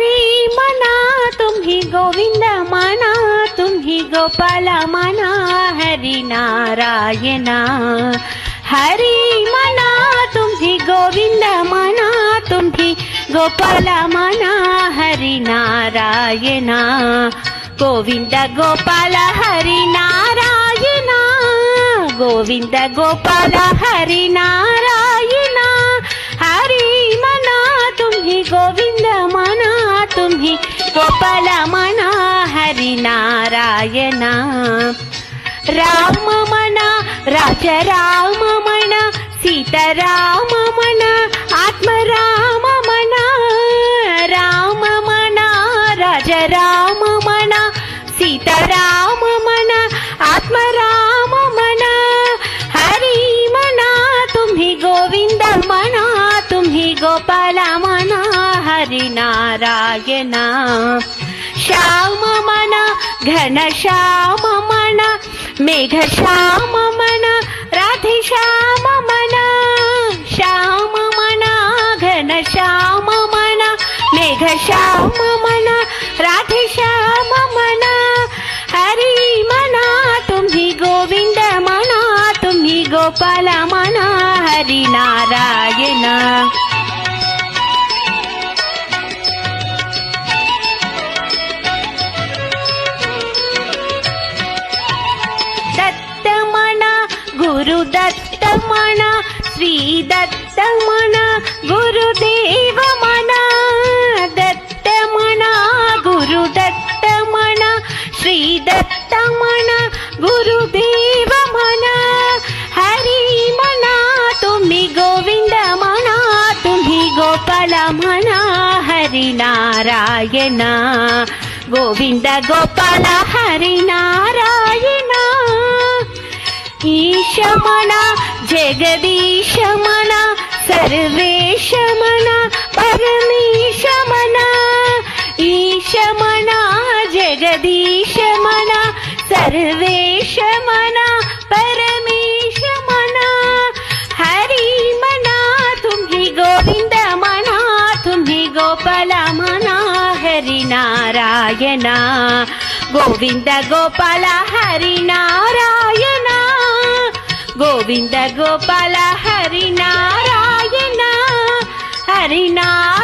हरी मना तुम्ही गोविंद मना तुम्ही गोपाल मना हरी नारायण हरी मना तुम्ही गोविंद मना तुम्ही गोपाल मना हरी नारायण गोविंद गोपाल हरि नारायण गोविंद गोपाल हरि नारायण हरि मना तुम्ही गोविंद मना तुम्ही गोपाल मना हरि नारायण राम मना राजा राम मना सीता राम मना आत्मा राम मना राम मना राजा राम मना सीता राम मना आत्मा राम मना हरि मना तुम्ही गोविंद मना तुम्ही गोपाल मना हरि नारायण श्याम मना घन श्याम मना मेघ श्याम मना राधे श्याम मना श्याम मना घन श्याम मना मेघ श्याम मना राधे श्याम मना हरि मना तुम्ही गोविंद मना तुम्ही गोपाल मना हरि नारायण दत्त मना गुरु दत्त मना श्री दत्त मना गुरुदेव मना दत्त मना गुरु दत्त मना श्री दत्त मना गुरुदेव मना हरि मना तुम्ही गोविंद मना तुम्ही गोपाल मना हरि नारायण गोविंद गोपाल हरि नारायण ईश मना जगदीश मना सर्वेश मना परमेश मना ईश मना जगदीश मना सर्वेश मना परमेश मना हरि मना तुम्ही गोविंद मना तुम्ही गोपाल मना हरि नारायण गोविंद गोपाल हरि नारायण गोविंद गोपाल हरि नारायण हरि नारायण